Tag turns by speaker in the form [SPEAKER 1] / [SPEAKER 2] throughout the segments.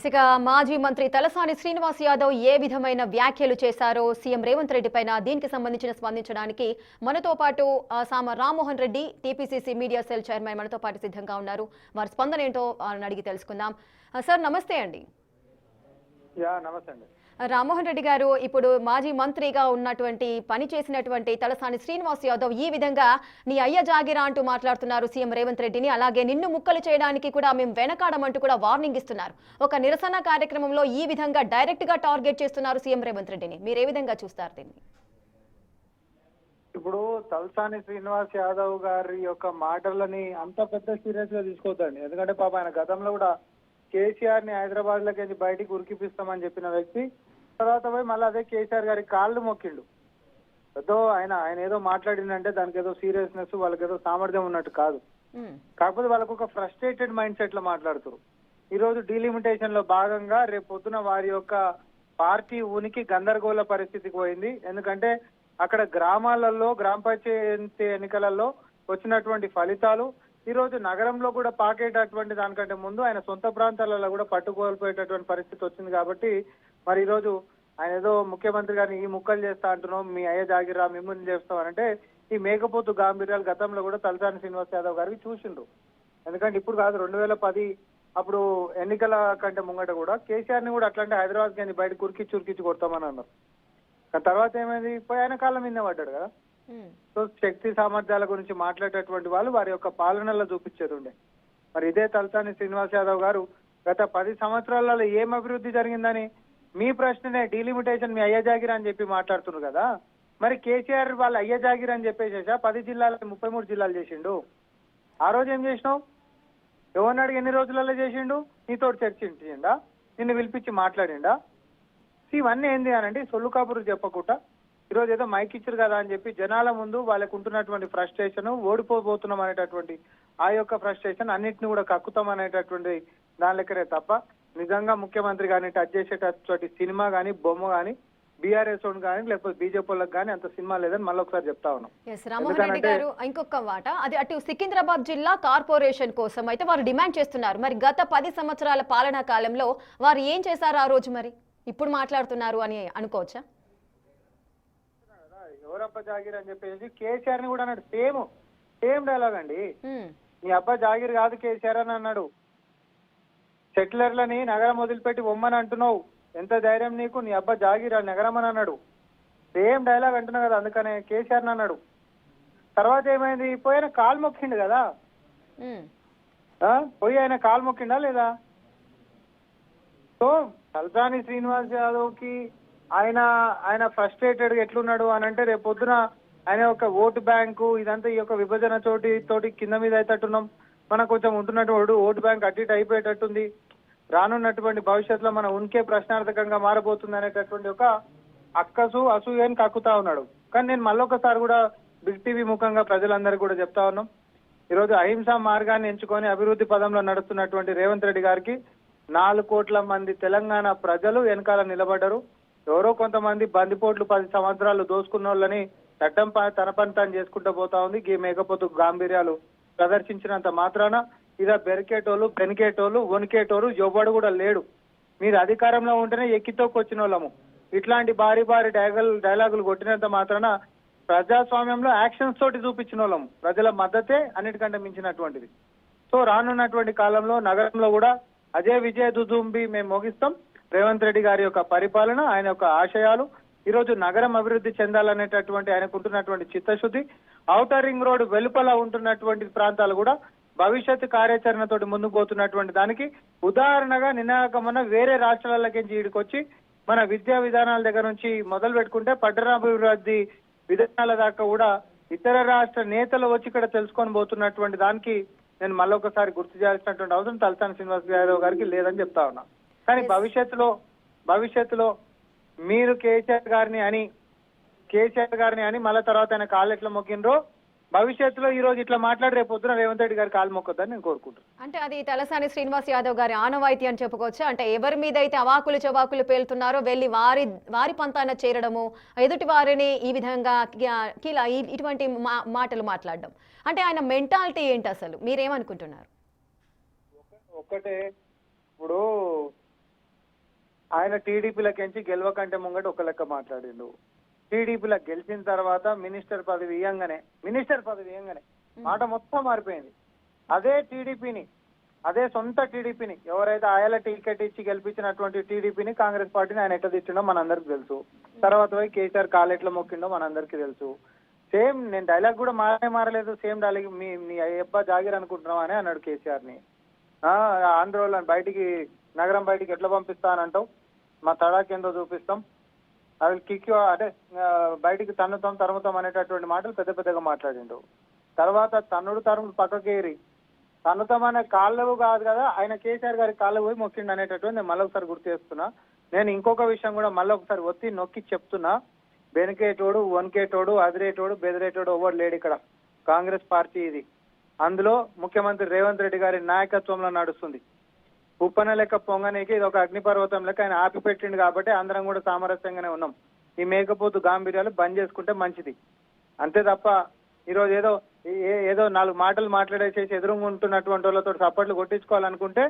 [SPEAKER 1] ఇక మాజీ మంత్రి తలసాని శ్రీనివాస్ యాదవ్ ఏ విధమైన వ్యాఖ్యలు చేశారో సీఎం రేవంత్ రెడ్డి పైన దీనికి సంబంధించిన స్పందించడానికి మనతో పాటు సామ Rammohan Reddy TPCC media cell chairman మనతో పాటు సిద్ధంగా ఉన్నారు. వారి స్పందన ఏంటో అడిగి తెలుసుకుందాం. సార్ నమస్తే అండి.
[SPEAKER 2] నమస్తే అండి.
[SPEAKER 1] రామ్మోహన్ రెడ్డి గారు, ఇప్పుడు మాజీ మంత్రిగా ఉన్నటువంటి పని చేసినటువంటి తలసాని శ్రీనివాస్ యాదవ్ ఈ విధంగా నీ అయ్య జాగిరా అంటూ మాట్లాడుతున్నారు సీఎం రేవంత్ రెడ్డిని. అలాగే నిన్ను ముక్కలు చేయడానికి కూడా మేము వెనకాడమంటూ కూడా వార్నింగ్ ఇస్తున్నారు. ఒక నిరసన కార్యక్రమంలో ఈ విధంగా డైరెక్ట్ గా టార్గెట్ చేస్తున్నారు సీఎం రేవంత్ రెడ్డిని. మీరు ఏ విధంగా చూస్తారు దీన్ని?
[SPEAKER 2] ఇప్పుడు తలసాని శ్రీనివాస్ యాదవ్ గారి యొక్క మాటలని అంత పెద్ద సీరియస్ గా తీసుకోవద్దండి. ఎందుకంటే పాప ఆయన గతంలో కూడా కేసీఆర్ ని హైదరాబాద్ లోకి బయటికి ఉరికిపిస్తామని చెప్పిన వ్యక్తి తర్వాత పోయి మళ్ళీ అదే కేసీఆర్ గారి కాళ్ళు మొక్కిండు. ఏదో ఆయన ఏదో మాట్లాడిందంటే దానికి ఏదో సీరియస్నెస్, వాళ్ళకి ఏదో సామర్థ్యం ఉన్నట్టు కాదు. కాకపోతే వాళ్ళకు ఒక ఫ్రస్ట్రేటెడ్ మైండ్ సెట్ లో మాట్లాడుతారు. ఈ రోజు డీలిమిటేషన్ లో భాగంగా రేపు పొద్దున వారి యొక్క పార్టీ ఉనికి గందరగోళ పరిస్థితికి పోయింది. ఎందుకంటే అక్కడ గ్రామాలలో గ్రామ పంచాయతీ ఎన్నికలలో వచ్చినటువంటి ఫలితాలు ఈ రోజు నగరంలో కూడా పాకేటటువంటి దానికంటే ముందు ఆయన సొంత ప్రాంతాలలో కూడా పట్టుకోల్పోయేటటువంటి పరిస్థితి వచ్చింది. కాబట్టి మరి ఈ రోజు ఆయన ఏదో ముఖ్యమంత్రి గారిని ఈ ముక్కలు చేస్తా అంటున్నాం, మీ అయ్య జాగిరా మిమ్మల్ని చేస్తామనంటే ఈ మేకపోతు గాంభీర్యాలు గతంలో కూడా తలసాని శ్రీనివాస్ యాదవ్ గారికి చూసిండ్రు. ఎందుకంటే ఇప్పుడు కాదు, 2010 అప్పుడు ఎన్నికల కంటే ముంగట కూడా కేసీఆర్ ని కూడా అట్లాంటి హైదరాబాద్ కానీ బయట కురికిచ్చి కొడతామని అన్నారు. తర్వాత ఏమైంది, పోయి ఆయన కాళ్ళ మీద పడ్డాడు కదా. సో శక్తి సామర్థ్యాల గురించి మాట్లాడేటటువంటి వాళ్ళు వారి యొక్క పాలనలో చూపించేది ఉండే. మరి ఇదే తలసాని శ్రీనివాస్ యాదవ్ గారు గత 10 సంవత్సరాలలో ఏం అభివృద్ధి జరిగిందని మీ ప్రశ్ననే డీలిమిటేషన్ మీ అయ్య జాగిరా అని చెప్పి మాట్లాడుతున్నారు కదా. మరి కేసీఆర్ వాళ్ళ అయ్య జాగిరా అని చెప్పేసేసా 10 జిల్లాలని 33 జిల్లాలు చేసిండు. ఆ రోజు ఏం చేసినావు? ఎవరినాడు ఎన్ని రోజులలో చేసిండు? నీతో చర్చించిండా? నిన్ను పిలిపించి మాట్లాడిండా? ఇవన్నీ ఏంది అనండి సొల్లు కబుర్లు చెప్పకుండా ఈరోజు ఏదో మైక్ ఇచ్చారు కదా అని చెప్పి జనాల ముందు వాళ్ళకు ఉంటున్నటువంటి ఫ్రస్ట్రేషన్, ఓడిపోబోతున్నాం అనేటటువంటి ఆ యొక్క ఫ్రస్ట్రేషన్ అన్నింటినీ కూడా కక్కుతాం అనేటటువంటి దాని లెక్కనే తప్ప నిజంగా ముఖ్యమంత్రి కానీ టచ్ చేసేటటువంటి సినిమా కానీ బొమ్మ కానీ బీఆర్ఎస్ కానీ లేకపోతే బీజేపీ వాళ్ళకి కానీ అంత సినిమా లేదని మళ్ళీ ఒకసారి చెప్తా ఉన్నాం.
[SPEAKER 1] రామ్మోహన్ రెడ్డి గారు, ఇంకొక మాట, అది అటు సికింద్రాబాద్ జిల్లా కార్పొరేషన్ కోసం అయితే వారు డిమాండ్ చేస్తున్నారు. మరి గత 10 సంవత్సరాల పాలనా కాలంలో వారు ఏం చేశారు ఆ రోజు, మరి ఇప్పుడు మాట్లాడుతున్నారు అని అనుకోవచ్చా?
[SPEAKER 2] ఎవరబ్బా జాగిర్ అని చెప్పేసి కేసీఆర్ ని కూడా అన్నాడు. సేమ్ డైలాగ్ అండి. నీ అబ్బా జాగిర్ కాదు కేసీఆర్ అని అన్నాడు. సెటిలర్లని నగరం వదిలిపెట్టి బొమ్మని అంటున్నావు, ఎంత ధైర్యం నీకు? నీ అబ్బా జాగిర్ నగరం అని అన్నాడు. సేమ్ డైలాగ్ అంటున్నావు కదా, అందుకనే కేసీఆర్ అని అన్నాడు. తర్వాత ఏమైంది, పోయిన కాలు మొక్కిండు కదా. పోయి ఆయన కాలు మొక్కిండా లేదా? సో తలసాని శ్రీనివాస్ యాదవ్ కి ఆయన ఫ్రస్ట్రేటెడ్ గా ఎట్లున్నాడు అని అంటే రేపు పొద్దున ఆయన యొక్క ఓటు బ్యాంకు ఇదంతా ఈ యొక్క విభజన తోటి కింద మీద అయితట్టున్నాం. మనకు కొంచెం ఉంటున్నటువంటి ఓటు బ్యాంక్ అటు ఇటు అయిపోయేటట్టుంది. రానున్నటువంటి భవిష్యత్తులో మన ఉనికే ప్రశ్నార్థకంగా మారబోతుంది అనేటటువంటి ఒక అసూయని కక్కుతా ఉన్నాడు. కానీ నేను మళ్ళొకసారి కూడా బిగ్ టీవీ ముఖంగా ప్రజలందరికీ కూడా చెప్తా ఉన్నాం, ఈరోజు అహింసా మార్గాన్ని ఎంచుకొని అభివృద్ధి పదంలో నడుస్తున్నటువంటి రేవంత్ రెడ్డి గారికి 4 కోట్ల మంది తెలంగాణ ప్రజలు వెనకాల నిలబడ్డారు. ఎవరో కొంతమంది బందిపోట్లు 10 సంవత్సరాలు దోసుకున్న వాళ్ళని చట్టం తన పని తాను చేసుకుంటూ పోతా ఉంది. ఈ మేకపోతు గాంభీర్యాలు ప్రదర్శించినంత మాత్రాన ఇదా బెరికేటోళ్ళు పెనికేటోళ్ళు వణికేటోళ్ళు ఎవ్వడు కూడా లేడు. మీరు అధికారంలో ఉంటేనే ఎక్కితోకొచ్చిన వాళ్ళము. ఇట్లాంటి భారీ డైలాగులు కొట్టినంత మాత్రాన ప్రజాస్వామ్యంలో యాక్షన్స్ తోటి చూపించిన వాళ్ళము. ప్రజల మద్దతే అన్నిటికంటే మించినటువంటిది. సో రానున్నటువంటి కాలంలో నగరంలో కూడా అదే విజయ దుదుంబి మేము మోగిస్తాం. రేవంత్ రెడ్డి గారి యొక్క పరిపాలన, ఆయన యొక్క ఆశయాలు, ఈరోజు నగరం అభివృద్ధి చెందాలనేటటువంటి ఆయనకు ఉంటున్నటువంటి చిత్తశుద్ధి, ఔటర్ రింగ్ రోడ్ వెలుపల ఉంటున్నటువంటి ప్రాంతాలు కూడా భవిష్యత్తు కార్యాచరణతోటి ముందుకు పోతున్నటువంటి దానికి ఉదాహరణగా నిన్న వేరే రాష్ట్రాలకి ఈడికొచ్చి మన విద్యా విధానాల దగ్గర నుంచి మొదలు పెట్టుకుంటే పట్టణాభివృద్ధి విధానాల దాకా కూడా ఇతర రాష్ట్ర నేతలు వచ్చి ఇక్కడ తెలుసుకొని పోతున్నటువంటి దానికి నేను మళ్ళొకసారి గుర్తు చేయాల్సినటువంటి అవసరం తలసాని శ్రీనివాస్ యాదవ్ గారికి లేదని చెప్తా ఉన్నా. కానీ భవిష్యత్తులో మీరు కేసీఆర్ గారిని అని మళ్ళీ తర్వాత ఆయన కాళ్ళు ఎట్లా మొక్కినరో భవిష్యత్తులో ఈ రోజు ఇట్లా మాట్లాడి రేపు పొద్దున రేవంత్ రెడ్డి గారి కాలు మొక్కొద్దని నేను కోరుకుంటున్నాను.
[SPEAKER 1] అంటే అది తలసాని శ్రీనివాస్ యాదవ్ గారి ఆనవాయితీ అని చెప్పుకోవచ్చు. అంటే ఎవరి మీద అయితే అవాకులు చవాకులు పేలుతున్నారో వెళ్ళి వారి పంతాన చేరడము, ఎదుటి వారిని ఈ విధంగా ఇటువంటి మాటలు మాట్లాడడం, అంటే ఆయన మెంటాలిటీ ఏంటి అసలు? మీరేమనుకుంటున్నారు?
[SPEAKER 2] ఒక్కటే ఇప్పుడు ఆయన టీడీపీలకెంచి గెలవకంటే ముంగట ఒక లెక్క మాట్లాడిండు. టీడీపీలో గెలిచిన తర్వాత మినిస్టర్ పదవి ఇయ్యంగానే మాట మొత్తం మారిపోయింది. అదే టీడీపీని, అదే సొంత టీడీపీని, ఎవరైతే ఆయల టికెట్ ఇచ్చి గెలిపించినటువంటి టీడీపీని, కాంగ్రెస్ పార్టీని ఆయన ఎట్లా తిట్టిండో మనందరికి తెలుసు. తర్వాత పోయి కేసీఆర్ కాలెట్లా మొక్కిండో మనందరికి తెలుసు. సేమ్ నేను డైలాగ్ కూడా మారలేదు, సేమ్ డైలాగ్ మీ అయ్యప్ప జాగిర్ అనుకుంటున్నావు అని అన్నాడు కేసీఆర్ ని. ఆంధ్రోళ్ళని బయటికి, నగరం బయటికి ఎట్లా పంపిస్తానంటావు, మా తడాకేందో చూపిస్తాం, అవి కిక్కి అంటే బయటికి తరుముతాం అనేటటువంటి మాటలు పెద్ద పెద్దగా మాట్లాడిండు. తర్వాత తరుముడు పక్కకేరి తన్నుతామనే కాళ్ళవు కాదు కదా, ఆయన కేసీఆర్ గారి కాళ్ళు పోయి మొక్కిండు అనేటటువంటి నేను మళ్ళొకసారి గుర్తు చేస్తున్నా. నేను ఇంకొక విషయం కూడా మళ్ళొకసారి ఒత్తి నొక్కి చెప్తున్నా, బెనికేటోడు, వన్కేటోడు, అదిరేటోడు, బెదిరేటోడు ఎవరు లేడు ఇక్కడ. కాంగ్రెస్ పార్టీ ఇది. అందులో ముఖ్యమంత్రి రేవంత్ రెడ్డి గారి నాయకత్వంలో నడుస్తుంది. ఉప్పన లెక్క పొంగనీకి ఇది ఒక అగ్నిపర్వతం లెక్క ఆయన ఆపి పెట్టిండు కాబట్టి అందరం కూడా సామరస్యంగానే ఉన్నాం. ఈ మేకపోతు గాంభీర్యాలు బంద్ చేసుకుంటే మంచిది, అంతే తప్ప ఈరోజు ఏదో 4 మాటలు మాట్లాడేసేసి ఎదురుగుంటున్నటువంటి వాళ్ళతో సపోర్ట్లు కొట్టించుకోవాలనుకుంటే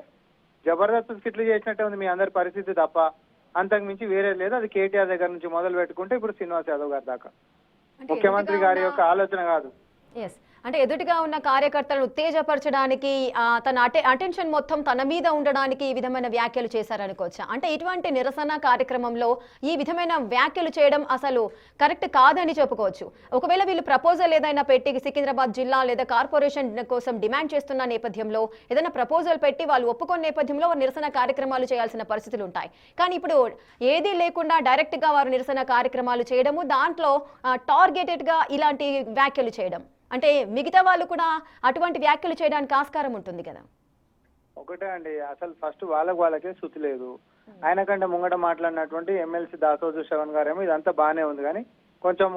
[SPEAKER 2] జబర్దస్త్ స్కిట్లు చేసినట్టే ఉంది మీ అందరి పరిస్థితి తప్ప అంతకు మించి వేరే లేదు. అది కేటీఆర్ దగ్గర నుంచి మొదలు పెట్టుకుంటే ఇప్పుడు శ్రీనివాస్ యాదవ్ గారి దాకా ముఖ్యమంత్రి గారి యొక్క ఆలోచన కాదు.
[SPEAKER 1] అంటే ఎదుటిగా ఉన్న కార్యకర్తలను ఉత్తేజపరచడానికి తన అటెన్షన్ మొత్తం తన మీద ఉండడానికి ఈ విధమైన వ్యాఖ్యలు చేశారనుకోవచ్చా? అంటే ఇటువంటి నిరసన కార్యక్రమంలో ఈ విధమైన వ్యాఖ్యలు చేయడం అసలు కరెక్ట్ కాదని చెప్పుకోవచ్చు. ఒకవేళ వీళ్ళు ప్రపోజల్ ఏదైనా పెట్టి సికింద్రాబాద్ జిల్లా లేదా కార్పొరేషన్ కోసం డిమాండ్ చేస్తున్న నేపథ్యంలో ఏదైనా ప్రపోజల్ పెట్టి వాళ్ళు ఒప్పుకున్న నేపథ్యంలో నిరసన కార్యక్రమాలు చేయాల్సిన పరిస్థితులు ఉంటాయి. కానీ ఇప్పుడు ఏదీ లేకుండా డైరెక్ట్ గా వారు నిరసన కార్యక్రమాలు చేయడము, దాంట్లో టార్గెటెడ్ గా ఇలాంటి వ్యాఖ్యలు చేయడం, అంటే మిగతా వాళ్ళు కూడా అటువంటి వ్యాఖ్యలు చేయడానికి ఆస్కారం ఉంటుంది కదా.
[SPEAKER 2] ఒకటే అండి, అసలు ఫస్ట్ వాళ్ళకే శృతి లేదు. ఆయన కంటే ముంగట మాట్లాడినటువంటి ఎమ్మెల్సీ దాసోజు శ్రవణ్ గారేమో ఇదంతా బాగానే ఉంది కానీ కొంచెం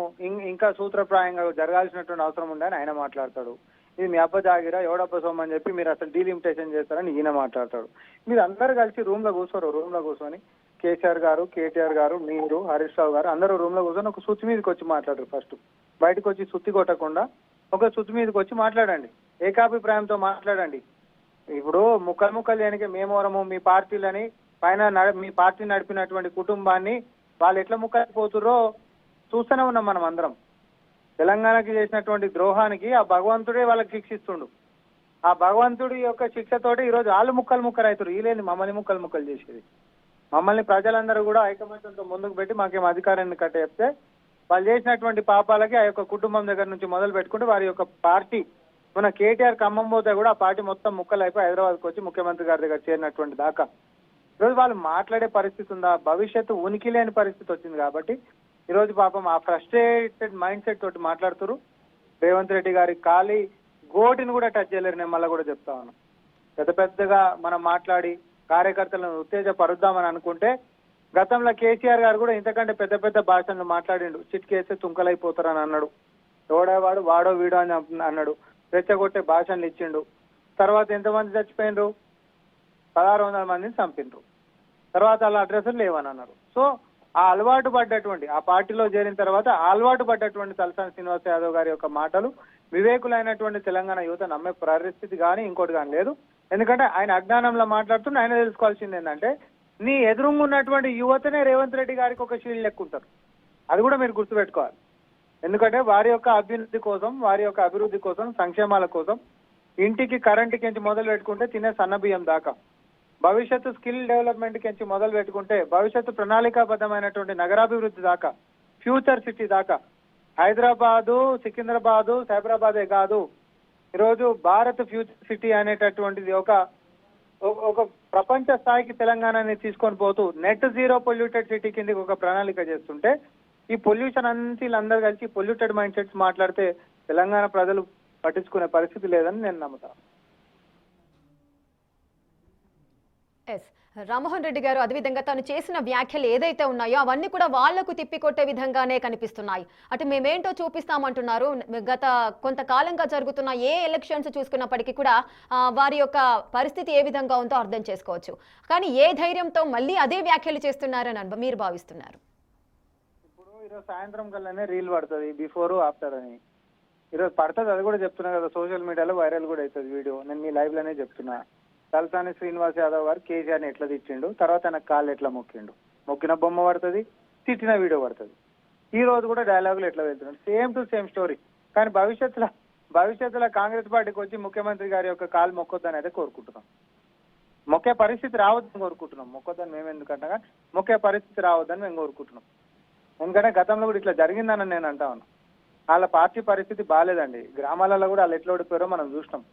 [SPEAKER 2] ఇంకా సూత్రప్రాయంగా జరగాల్సినటువంటి అవసరం ఉందని ఆయన మాట్లాడతాడు. ఇది మీ అబ్బ జాగిరా, ఎవడబ్బ సొమ్ము అని చెప్పి మీరు అసలు డీలిమిటేషన్ చేస్తారని ఈయన మాట్లాడతాడు. మీరు అందరు కలిసి రూమ్ లో కూర్చొని కేసీఆర్ గారు, కేటీఆర్ గారు, మీరు, హరీష్ రావు గారు అందరూ రూమ్ లో కూర్చొని ఒక సుత్తి మీదకి వచ్చి మాట్లాడరు. ఫస్ట్ బయటకు వచ్చి సుత్తి కొట్టకుండా ఒక సుత్తి మీదకి వచ్చి మాట్లాడండి, ఏకాభిప్రాయంతో మాట్లాడండి. ఇప్పుడు ముక్కలు చేయడానికి మేమోరము మీ పార్టీలని పైన మీ పార్టీ నడిపినటువంటి కుటుంబాన్ని వాళ్ళు ఎట్లా ముక్కైపోతుర్రో చూస్తూనే ఉన్నాం మనం అందరం. తెలంగాణకి చేసినటువంటి ద్రోహానికి ఆ భగవంతుడే వాళ్ళకి శిక్షిస్తుండు. ఆ భగవంతుడి యొక్క శిక్షతోటి ఈరోజు వాళ్ళు ముక్కలు అవుతారు. వీళ్ళేంది మమ్మల్ని ముక్కలు చేసేది. మమ్మల్ని ప్రజలందరూ కూడా ఐకమత్యంతో ముందుకు పెట్టి మాకేం అధికారాన్ని చెప్తే వాళ్ళు చేసినటువంటి పాపాలకి ఆ యొక్క కుటుంబం దగ్గర నుంచి మొదలు పెట్టుకుంటే వారి యొక్క పార్టీ మన కేటీఆర్ ఖమ్మం పోతే కూడా ఆ పార్టీ మొత్తం ముక్కలు అయిపోయి హైదరాబాద్కి వచ్చి ముఖ్యమంత్రి గారి దగ్గర చేరినటువంటి దాకా ఈరోజు వాళ్ళు మాట్లాడే పరిస్థితి ఉందా? భవిష్యత్తు ఉనికి లేని పరిస్థితి వచ్చింది కాబట్టి ఈరోజు పాపం ఆ ఫ్రస్ట్రేటెడ్ మైండ్ సెట్ తోటి మాట్లాడుతున్నారు. రేవంత్ రెడ్డి గారి ఖాళీ గోటిని కూడా టచ్ చేయలేరు. నేను మళ్ళీ కూడా చెప్తా ఉన్నాను, పెద్దగా మనం మాట్లాడి కార్యకర్తలను ఉత్తేజపరుద్దామని అనుకుంటే గతంలో కేసీఆర్ గారు కూడా ఇంతకంటే పెద్ద భాషలను మాట్లాడిండు. చిట్కేస్తే తుంకలైపోతారని అన్నాడు. ఎవడేవాడు వాడో వీడో అని అన్నాడు. రెచ్చగొట్టే భాషలు ఇచ్చిండు. తర్వాత ఎంతమంది చచ్చిపోయినరు? 1600 మందిని చంపిండ్రు. తర్వాత వాళ్ళ అడ్రస్లు లేవని అన్నారు. సో ఆ అలవాటు పడ్డటువంటి ఆ పార్టీలో చేరిన తర్వాత అలవాటు పడ్డటువంటి తలసాని శ్రీనివాస్ యాదవ్ గారి యొక్క మాటలు వివేకులైనటువంటి తెలంగాణ యువత నమ్మే పరిస్థితి కానీ ఇంకోటి కానీ లేదు. ఎందుకంటే ఆయన అజ్ఞానంలో మాట్లాడుతున్న ఆయన తెలుసుకోవాల్సింది ఏంటంటే నీ ఎదురుంగున్నటువంటి యువతనే రేవంత్ రెడ్డి గారికి ఒక షీల్డ్ లెక్కుంటారు. అది కూడా మీరు గుర్తుపెట్టుకోవాలి. ఎందుకంటే వారి యొక్క అభ్యున్నతి కోసం, వారి యొక్క అభివృద్ధి కోసం, సంక్షేమాల కోసం ఇంటికి కరెంటుకి ఎంచి మొదలు పెట్టుకుంటే తినే సన్నబియ్యం దాకా, భవిష్యత్తు స్కిల్ డెవలప్మెంట్ కించి మొదలు పెట్టుకుంటే భవిష్యత్తు ప్రణాళికాబద్ధమైనటువంటి నగరాభివృద్ధి దాకా, ఫ్యూచర్ సిటీ దాకా, హైదరాబాదు, సికింద్రాబాదు, సైబరాబాదే కాదు, ఈరోజు భారత్ ఫ్యూచర్ సిటీ అనేటటువంటిది ఒక ప్రపంచ స్థాయికి తెలంగాణని తీసుకొని పోతూ నెట్ జీరో పొల్యూటెడ్ సిటీ కిందకి ఒక ప్రణాళిక చేస్తుంటే ఈ పొల్యూషన్ అంతా వీళ్ళందరూ కలిసి పొల్యూటెడ్ మైండ్ సెట్స్ మాట్లాడితే తెలంగాణ ప్రజలు పట్టించుకునే పరిస్థితి లేదని నేను నమ్ముతాను.
[SPEAKER 1] రామ్మోహన్ రెడ్డి గారు అదేవిధంగా తను చేసిన వ్యాఖ్యలు ఏదైతే ఉన్నాయో అవన్నీ కూడా వాళ్లకు తిప్పికొట్టే విధంగానే కనిపిస్తున్నాయి. అటు మేమేంటో చూపిస్తామంటున్నారు. గత కొంతకాలంగా జరుగుతున్న ఏ ఎలక్షన్స్ చూసుకున్నప్పటికీ కూడా వారి యొక్క పరిస్థితి ఏ విధంగా ఉందో అర్థం చేసుకోవచ్చు. కానీ ఏ ధైర్యంతో మళ్ళీ అదే వ్యాఖ్యలు చేస్తున్నారని మీరు భావిస్తున్నారు?
[SPEAKER 2] ఇప్పుడు ఈరోజు సాయంత్రం కల్లానే రీల్ పడుతుంది, బిఫోర్ ఆఫ్టర్ అని. ఈరోజు పడుతుంది, అది కూడా చెప్తున్నా కదా, సోషల్ మీడియాలో వైరల్ కూడా అవుతుంది వీడియో. నేను మీ లైవ్ లోనే చెప్తున్నా. తలసాని శ్రీనివాస్ యాదవ్ గారు కేసీఆర్ని ఎట్లా తిట్టిండు, తర్వాత ఆయన కాళ్ళు ఎట్లా మొక్కిండు, మొక్కిన బొమ్మ పడుతుంది, తిట్టిన వీడియో పడుతుంది. ఈ రోజు కూడా డైలాగులు ఎట్లా వెళ్తున్నాడు, సేమ్ టు సేమ్ స్టోరీ. కానీ భవిష్యత్తులో కాంగ్రెస్ పార్టీకి వచ్చి ముఖ్యమంత్రి గారి యొక్క కాలు మొక్కొద్దని అయితే కోరుకుంటున్నాం. మొక్కే పరిస్థితి రావద్దని కోరుకుంటున్నాం. మొక్కొద్దని మేము ఎందుకంటే మొక్కే పరిస్థితి రావద్దని మేము కోరుకుంటున్నాం. ఎందుకంటే గతంలో కూడా ఇట్లా జరిగిందని నేను అంటా ఉన్నా. వాళ్ళ పార్టీ పరిస్థితి బాగాలేదండి. గ్రామాలలో కూడా వాళ్ళు ఎట్లా ఓడిపోయారో మనం చూసినాం.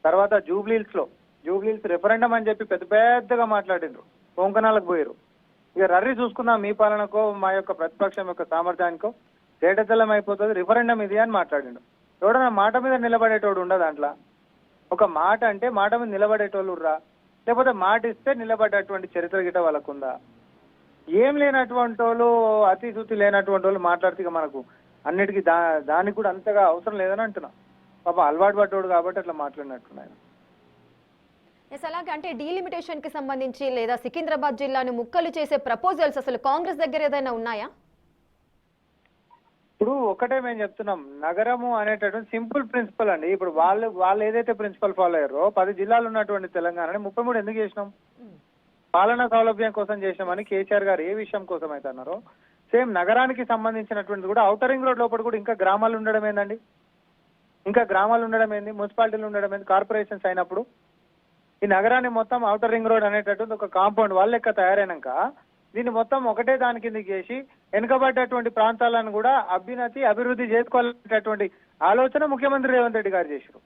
[SPEAKER 2] తర్వాత జూబ్లీహిల్స్ రెఫరెండం అని చెప్పి పెద్ద పెద్దగా మాట్లాడిండ్రు, పొంకనాలకు పోయారు. ఇక రర్రి చూసుకుందాం, మీ పాలనకో మా యొక్క ప్రతిపక్షం యొక్క సామర్థ్యానికో తేటతెల్లం అయిపోతుంది, రిఫరెండం ఇది అని మాట్లాడిండు. ఎవడన్నా మాట మీద నిలబడేటోడు ఉండ దాంట్లో. ఒక మాట అంటే మాట మీద నిలబడేటోళ్ళు రా, లేకపోతే మాట ఇస్తే నిలబడేటువంటి చరిత్ర గిట్ట వాళ్ళకుందా? ఏం లేనటువంటి వాళ్ళు, అతి శుతి లేనటువంటి వాళ్ళు మాట్లాడితే మనకు అన్నిటికీ దానికి కూడా అంతగా అవసరం లేదని అంటున్నా. పాప అలవాటు పడ్డోడు కాబట్టి అట్లా మాట్లాడినట్టున్నాయి.
[SPEAKER 1] ఎస్, అలాగే అంటే డీలిమిటేషన్ కి సంబంధించి లేదా సికింద్రాబాద్ జిల్లాను ముక్కలు చేసే ప్రపోజల్స్ అసలు కాంగ్రెస్ దగ్గర ఏదైనా ఉన్నాయా?
[SPEAKER 2] ఇప్పుడు ఒకటే మేము చెప్తున్నాం, నగరము అనేటటువంటి సింపుల్ ప్రిన్సిపల్ అండి. ఇప్పుడు వాళ్ళు ఏదైతే ప్రిన్సిపల్ ఫాలో అయ్యారో 10 జిల్లాలు ఉన్నటువంటి తెలంగాణని 33 ఎందుకు చేసినాం? పాలనా సౌలభ్యం కోసం చేసినామని కేసీఆర్ గారు ఏ విషయం కోసం అయితే అన్నారో సేమ్ నగరానికి సంబంధించినటువంటి కూడా ఔటర్ రింగ్ రోడ్ లోపల కూడా ఇంకా గ్రామాలు ఉండడం ఏందండి? ఇంకా గ్రామాలు ఉండడం ఏంది? మున్సిపాలిటీలు ఉండడం ఏంది? కార్పొరేషన్స్ అయినప్పుడు ఈ నగరాన్ని మొత్తం ఔటర్ రింగ్ రోడ్ అనేటటువంటి ఒక కాంపౌండ్ వాళ్ళ లెక్క తయారైనాక దీన్ని మొత్తం ఒకటే దాని కిందకి చేసి వెనుకబడ్డటువంటి ప్రాంతాలను కూడా అభివృద్ధి చేసుకోవాలనేటటువంటి ఆలోచన ముఖ్యమంత్రి రేవంత్ రెడ్డి గారు చేశారు.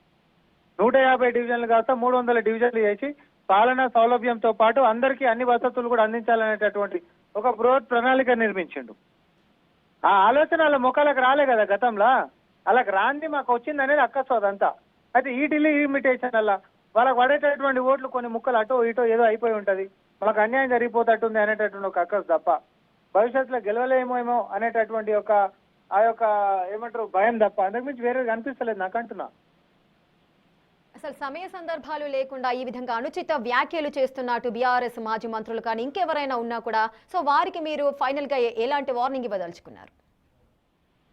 [SPEAKER 2] 150 డివిజన్లు కాస్త 300 డివిజన్లు చేసి పాలనా సౌలభ్యంతో పాటు అందరికీ అన్ని వసతులు కూడా అందించాలనేటటువంటి ఒక బృహత్ ప్రణాళిక నిర్మించిండు. ఆ ఆలోచన వాళ్ళ ముఖాలకు రాలే కదా గతంలో. అలాగ రాంది మాకు వచ్చింది అనేది అక్కసు అదంతా. అయితే ఈ డీలిమిటేషన్ వల్ల వాళ్ళకి పడేటటువంటి ఓట్లు కొన్ని ముక్కలు అటో ఇటో ఏదో అయిపోయి ఉంటది, మనకు అన్యాయం జరిగిపోతట్టుంది అనేటటువంటి ఒక అక్కసు తప్ప భవిష్యత్తులో గెలవలేమేమో అనేటటువంటి ఆ యొక్క ఏమంటారు భయం తప్ప అంతకుమించి వేరే కనిపిస్తలేదు నాకు అంటున్నా.
[SPEAKER 1] అసలు సమయ సందర్భాలు లేకుండా ఈ విధంగా అనుచిత వ్యాఖ్యలు చేస్తున్నట్టు బీఆర్ఎస్ మాజీ మంత్రులు కానీ ఇంకెవరైనా ఉన్నా కూడా సో వారికి మీరు ఫైనల్ గా ఎలాంటి వార్నింగ్ ఇవ్వదలుచుకున్నారు?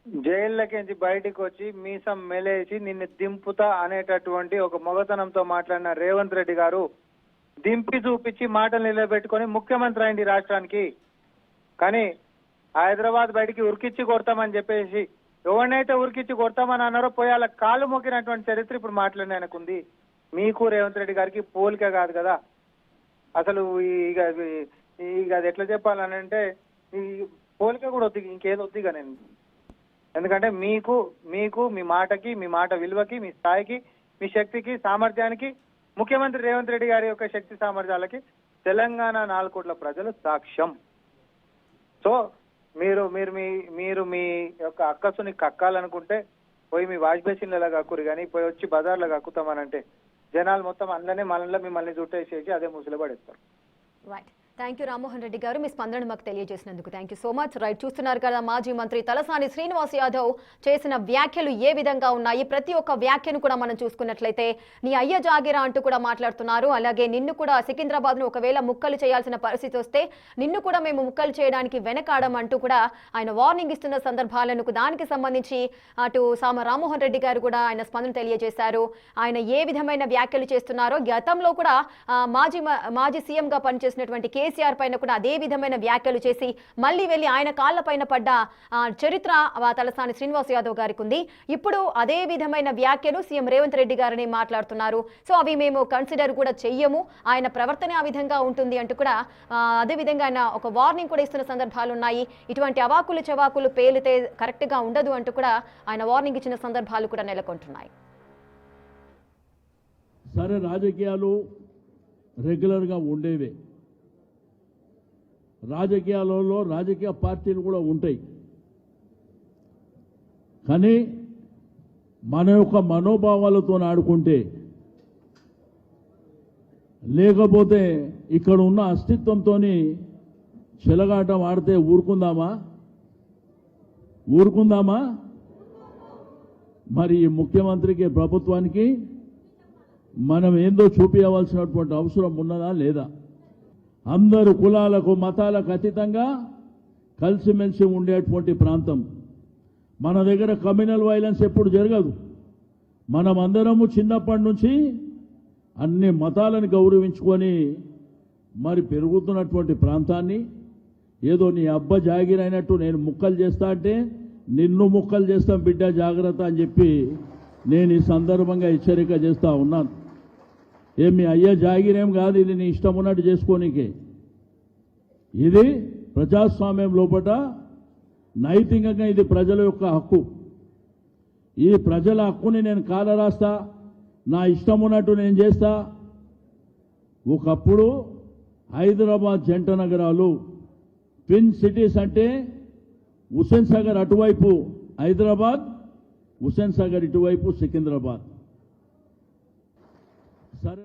[SPEAKER 2] జైళ్ళకి బయటికి వచ్చి మీసం మెలేసి నిన్ను దింపుతా అనేటటువంటి ఒక మొగతనంతో మాట్లాడిన రేవంత్ రెడ్డి గారు దింపి చూపించి మాటలు నిలబెట్టుకొని ముఖ్యమంత్రి అయింది రాష్ట్రానికి. కానీ హైదరాబాద్ బయటికి ఉరికిచ్చి కొడతామని చెప్పేసి ఎవరినైతే ఉరికిచ్చి కొడతామని అన్నారో పోయి వాళ్ళ కాళ్ళు మొక్కినటువంటి చరిత్ర ఇప్పుడు మాట్లాడిన ఆయనకుంది. మీకు రేవంత్ రెడ్డి గారికి పోలిక కాదు కదా అసలు. ఇక అది ఎట్లా చెప్పాలని అంటే ఈ పోలిక కూడా వద్దు, ఇంకేదో వద్దిగా నేను. ఎందుకంటే మీకు మీ మాటకి, మీ మాట విలువకి, మీ స్థాయికి, మీ శక్తికి, సామర్థ్యానికి, ముఖ్యమంత్రి రేవంత్ రెడ్డి గారి యొక్క శక్తి సామర్థ్యాలకి తెలంగాణ 4 కోట్ల ప్రజలు సాక్ష్యం. సో మీరు మీ యొక్క అక్కసుని కక్కాలనుకుంటే పోయి మీ వాష్ బేసిన్లలో కక్కురు, కానీ పోయి వచ్చి బజార్లో కక్కుతామనంటే జనాలు మొత్తం అందరినీ మిమ్మల్ని చుట్టేసేసి అదే ముసులు పడేస్తారు.
[SPEAKER 1] Right, thank you Rammohan Reddy garu, మీ స్పందన మాకు తెలియజేసినందుకు thank you so much. Right, చూస్తున్నారు కదా మాజీ మంత్రి తలసాని శ్రీనివాస్ యాదవ్ చేసిన వ్యాఖ్యలు ఏ విధంగా ఉన్నాయి. ప్రతి ఒక్క వ్యాఖ్యను కూడా మనం చూసుకున్నట్లయితే నీ అయ్య జాగిరా అంటూ కూడా మాట్లాడుతున్నారు. అలాగే నిన్ను కూడా సికింద్రాబాద్ ను ఒకవేళ ముక్కలు చేయాల్సిన పరిస్థితి వస్తే నిన్ను కూడా మేము ముక్కలు చేయడానికి వెనకాడం అంటూ కూడా ఆయన వార్నింగ్ ఇస్తున్న సందర్భాలను దానికి సంబంధించి అటు సామ రామ్మోహన్ రెడ్డి గారు కూడా ఆయన స్పందన తెలియజేశారు. ఆయన ఏ విధమైన వ్యాఖ్యలు చేస్తున్నారో గతంలో కూడా మాజీ సీఎం గా పనిచేసినటువంటి కేసీఆర్ పైన కూడా అదే విధమైన వ్యాఖ్యలు చేసి మళ్ళీ వెళ్ళి ఆయన కాళ్ల పైన పడ్డ చరిత్ర తలసాని శ్రీనివాస్ యాదవ్ గారికి ఉంది. ఇప్పుడు అదే విధమైన వ్యాఖ్యలు సీఎం రేవంత్ రెడ్డి గారిని మాట్లాడుతున్నారు. సో అవి మేము కన్సిడర్ కూడా చెయ్యము, ఆయన ప్రవర్తన ఆ విధంగా ఉంటుంది అంటూ కూడా అదే విధంగా ఆయన ఒక వార్నింగ్ కూడా ఇస్తున్న సందర్భాలు ఉన్నాయి. ఇటువంటి అవాకులు చవాకులు పేలితే కరెక్ట్ గా ఉండదు అంటూ కూడా ఆయన వార్నింగ్ ఇచ్చిన సందర్భాలు కూడా నెలకొంటున్నాయి.
[SPEAKER 3] సరే, రాజకీయాలు రెగ్యులర్గా ఉండేవే. రాజకీయాలలో రాజకీయ పార్టీలు కూడా ఉంటాయి. కానీ మన యొక్క మనోభావాలతో ఆడుకుంటే, లేకపోతే ఇక్కడ ఉన్న అస్తిత్వంతో చెలగాటం ఆడితే ఊరుకుందామా? మరి ఈ ముఖ్యమంత్రికి, ప్రభుత్వానికి మనం ఏందో చూపించవలసినటువంటి అవసరం ఉన్నదా లేదా? అందరూ కులాలకు మతాలకు అతీతంగా కలిసిమెలిసి ఉండేటువంటి ప్రాంతం. మన దగ్గర కమ్యూనల్ వైలెన్స్ ఎప్పుడు జరగదు. మనమందరము చిన్నప్పటి నుంచి అన్ని మతాలను గౌరవించుకొని మరి పెరుగుతున్నటువంటి ప్రాంతాన్ని ఏదో నీ అబ్బ జాగిరైనట్టు నేను ముక్కలు చేస్తా అంటే నిన్ను ముక్కలు చేస్తాం బిడ్డ జాగ్రత్త అని చెప్పి నేను ఈ సందర్భంగా హెచ్చరిక చేస్తా ఉన్నాను. మీ అయ్య జాగిరేం కాదు, ఇది నీ ఇష్టం ఉన్నట్టు చేసుకోనికే. ఇది ప్రజాస్వామ్యం లోపల నైతికంగా ఇది ప్రజల యొక్క హక్కు. ఈ ప్రజల హక్కుని నేను కాలరాస్తా, నా ఇష్టం ఉన్నట్టు నేను చేస్తా. ఒకప్పుడు హైదరాబాద్ జంట నగరాలు ట్విన్ సిటీస్ అంటే హుస్సేన్ సాగర్ అటువైపు హైదరాబాద్, హుస్సేన్ సాగర్ ఇటువైపు సికింద్రాబాద్. సరే.